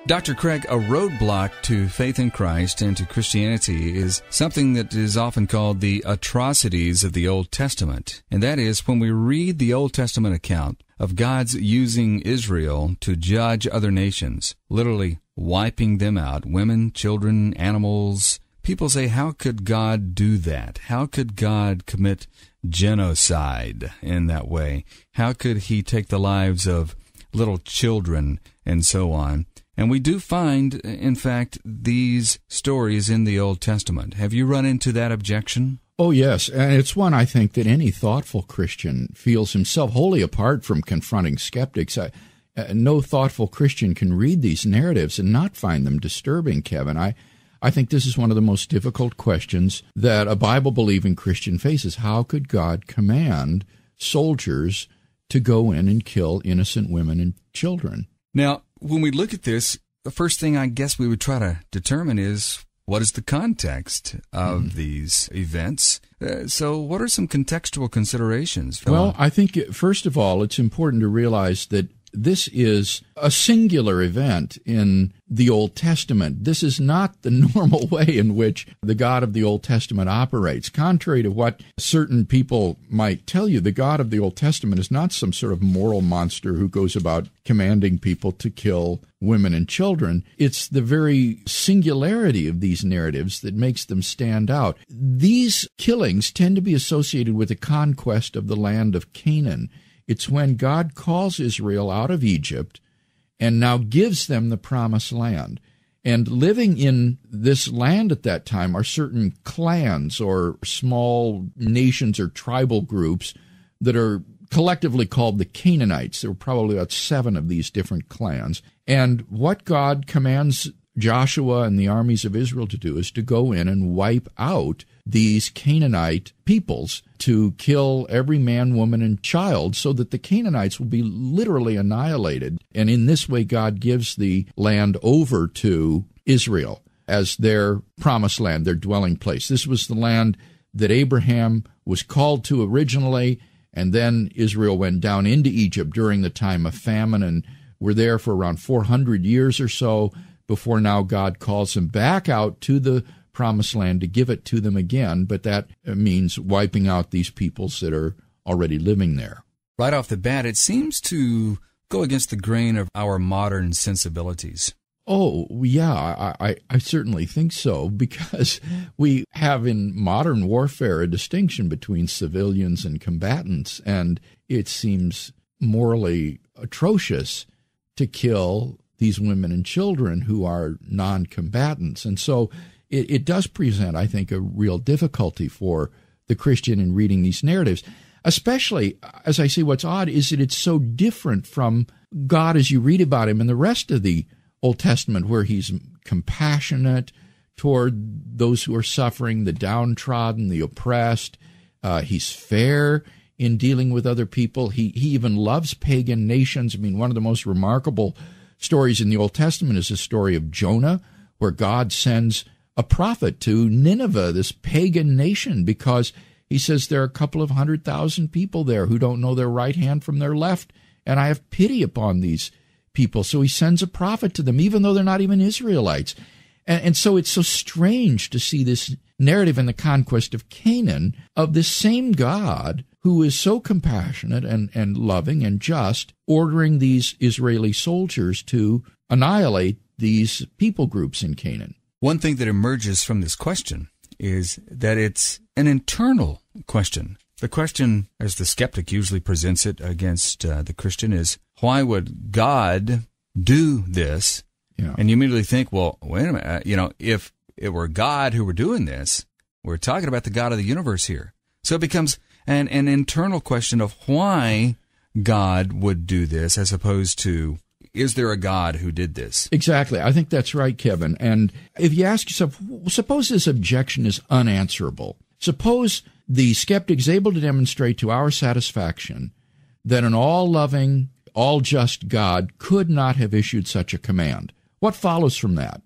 Dr. Craig, a roadblock to faith in Christ and to Christianity is something that is often called the atrocities of the Old Testament. And that is when we read the Old Testament account of God's using Israel to judge other nations, literally wiping them out, women, children, animals. People say, how could God do that? How could God commit genocide in that way? How could he take the lives of little children and so on? And we do find, in fact, these stories in the Old Testament. Have you run into that objection? Oh, yes, and it's one I think that any thoughtful Christian feels himself wholly apart from confronting skeptics. No thoughtful Christian can read these narratives and not find them disturbing, Kevin. I think this is one of the most difficult questions that a Bible-believing Christian faces. How could God command soldiers to go in and kill innocent women and children? Now, when we look at this, the first thing I guess we would try to determine is, what is the context of these events? So what are some contextual considerations? Well, I think, first of all, it's important to realize that this is a singular event in the Old Testament. This is not the normal way in which the God of the Old Testament operates. Contrary to what certain people might tell you, the God of the Old Testament is not some sort of moral monster who goes about commanding people to kill women and children. It's the very singularity of these narratives that makes them stand out. These killings tend to be associated with the conquest of the land of Canaan. It's when God calls Israel out of Egypt and now gives them the promised land. And living in this land at that time are certain clans or small nations or tribal groups that are collectively called the Canaanites. There were probably about 7 of these different clans. And what God commands Joshua and the armies of Israel to do is to go in and wipe out these Canaanite peoples, to kill every man, woman, and child, so that the Canaanites will be literally annihilated. And in this way, God gives the land over to Israel as their promised land, their dwelling place. This was the land that Abraham was called to originally, and then Israel went down into Egypt during the time of famine and were there for around 400 years or so before now God calls them back out to the promised land to give it to them again, but that means wiping out these peoples that are already living there. Right off the bat, it seems to go against the grain of our modern sensibilities. Oh, yeah, I certainly think so, because we have in modern warfare a distinction between civilians and combatants, and it seems morally atrocious to kill these women and children who are non-combatants. And so it does present, I think, a real difficulty for the Christian in reading these narratives, especially, as I say, what's odd is that it's so different from God as you read about him in the rest of the Old Testament, where he's compassionate toward those who are suffering, the downtrodden, the oppressed. He's fair in dealing with other people. He even loves pagan nations. I mean, one of the most remarkable stories in the Old Testament is the story of Jonah, where God sends a prophet to Nineveh, this pagan nation, because he says there are a couple of 100,000 people there who don't know their right hand from their left, and I have pity upon these people. So he sends a prophet to them, even though they're not even Israelites. And so it's so strange to see this narrative in the conquest of Canaan of this same God who is so compassionate and loving and just, ordering these Israeli soldiers to annihilate these people groups in Canaan. One thing that emerges from this question is that it's an internal question. The question, as the skeptic usually presents it against the Christian, is, why would God do this? Yeah. And you immediately think, well, wait a minute, if it were God who were doing this, we're talking about the God of the universe here. So it becomes an internal question of why God would do this, as opposed to, is there a God who did this? Exactly. I think that's right, Kevin. And if you ask yourself, suppose this objection is unanswerable. Suppose the skeptic is able to demonstrate to our satisfaction that an all-loving, all-just God could not have issued such a command. What follows from that?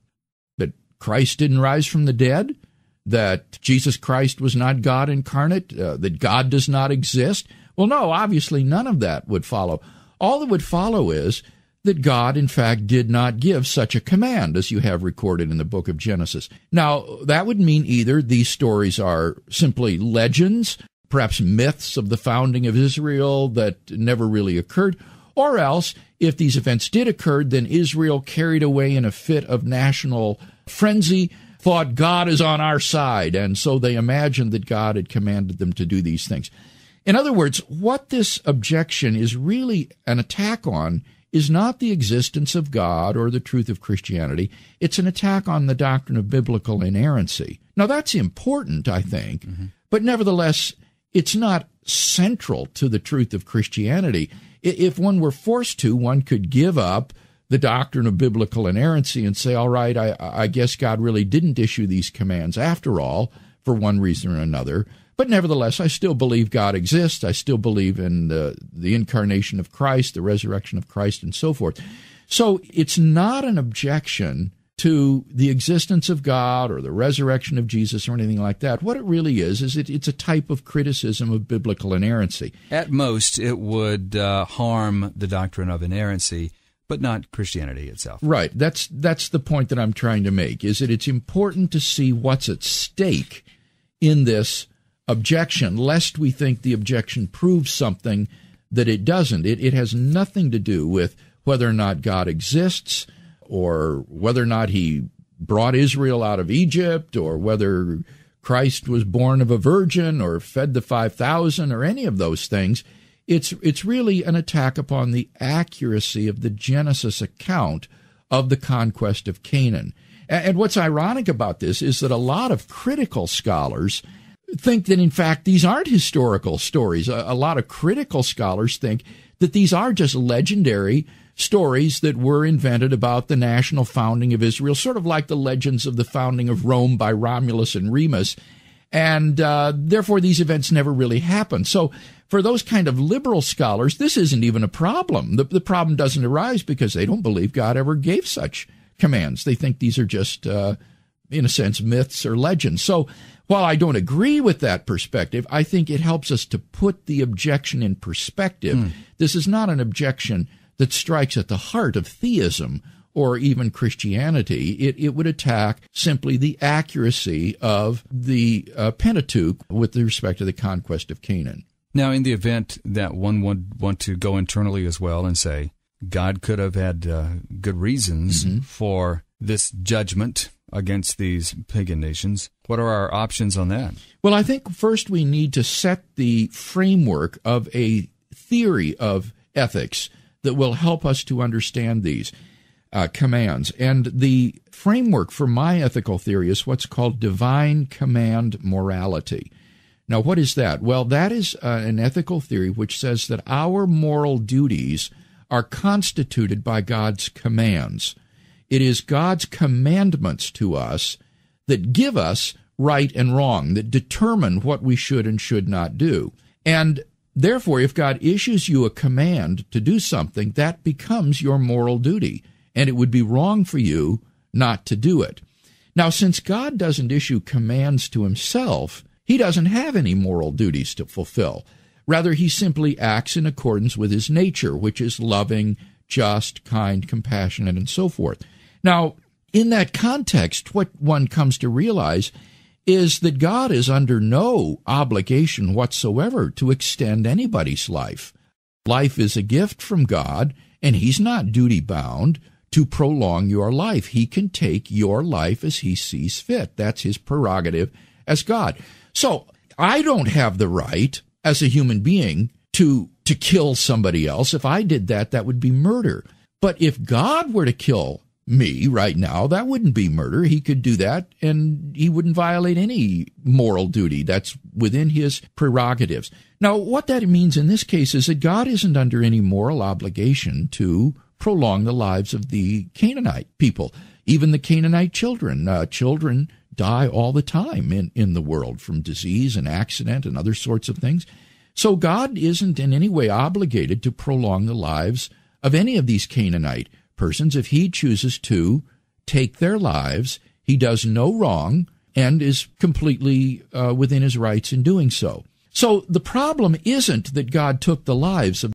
That Christ didn't rise from the dead? That Jesus Christ was not God incarnate? That God does not exist? Well, no, obviously none of that would follow. All that would follow is that God, in fact, did not give such a command as you have recorded in the book of Genesis. Now, that would mean either these stories are simply legends, perhaps myths of the founding of Israel that never really occurred, or else, if these events did occur, then Israel, carried away in a fit of national frenzy, thought God is on our side, and so they imagined that God had commanded them to do these things. In other words, what this objection is really an attack on is not the existence of God or the truth of Christianity. It's an attack on the doctrine of biblical inerrancy. Now, that's important, I think, but nevertheless, it's not central to the truth of Christianity. If one were forced to, one could give up the doctrine of biblical inerrancy and say, all right, I guess God really didn't issue these commands after all, for one reason or another. But nevertheless, I still believe God exists. I still believe in the incarnation of Christ, the resurrection of Christ, and so forth. So it's not an objection to the existence of God or the resurrection of Jesus or anything like that. What it really is it's a type of criticism of biblical inerrancy. At most, it would harm the doctrine of inerrancy, but not Christianity itself. Right. That's the point that I'm trying to make, is that it's important to see what's at stake in this objection, lest we think the objection proves something that it doesn't. It has nothing to do with whether or not God exists, or whether or not he brought Israel out of Egypt, or whether Christ was born of a virgin or fed the 5,000 or any of those things. It's really an attack upon the accuracy of the Genesis account of the conquest of Canaan. And what's ironic about this is that a lot of critical scholars think that, in fact, these aren't historical stories. A lot of critical scholars think that these are just legendary stories that were invented about the national founding of Israel, sort of like the legends of the founding of Rome by Romulus and Remus. And therefore, these events never really happened. So for those kind of liberal scholars, this isn't even a problem. The problem doesn't arise because they don't believe God ever gave such commands. They think these are just, in a sense, myths or legends. So while I don't agree with that perspective, I think it helps us to put the objection in perspective. This is not an objection that strikes at the heart of theism or even Christianity. It would attack simply the accuracy of the Pentateuch with respect to the conquest of Canaan. Now, in the event that one would want to go internally as well and say, God could have had good reasons for this judgment against these pagan nations, what are our options on that? Well, I think first we need to set the framework of a theory of ethics that will help us to understand these commands. And the framework for my ethical theory is what's called divine command morality. Now, what is that? Well, that is an ethical theory which says that our moral duties are constituted by God's commands. It is God's commandments to us that give us right and wrong, that determine what we should and should not do. And therefore, if God issues you a command to do something, that becomes your moral duty, and it would be wrong for you not to do it. Now, since God doesn't issue commands to himself, he doesn't have any moral duties to fulfill. Rather, he simply acts in accordance with his nature, which is loving, just, kind, compassionate, and so forth. Now, in that context, what one comes to realize is that God is under no obligation whatsoever to extend anybody's life. Life is a gift from God, and he's not duty-bound to prolong your life. He can take your life as he sees fit. That's his prerogative as God. So I don't have the right, as a human being, to kill somebody else. If I did that, that would be murder. But if God were to kill me right now, that wouldn't be murder. He could do that, and he wouldn't violate any moral duty. That's within his prerogatives. Now, what that means in this case is that God isn't under any moral obligation to prolong the lives of the Canaanite people, even the Canaanite children. Children die all the time in the world from disease and accident and other sorts of things. So God isn't in any way obligated to prolong the lives of any of these Canaanite persons. If he chooses to take their lives, he does no wrong and is completely within his rights in doing so. So the problem isn't that God took the lives of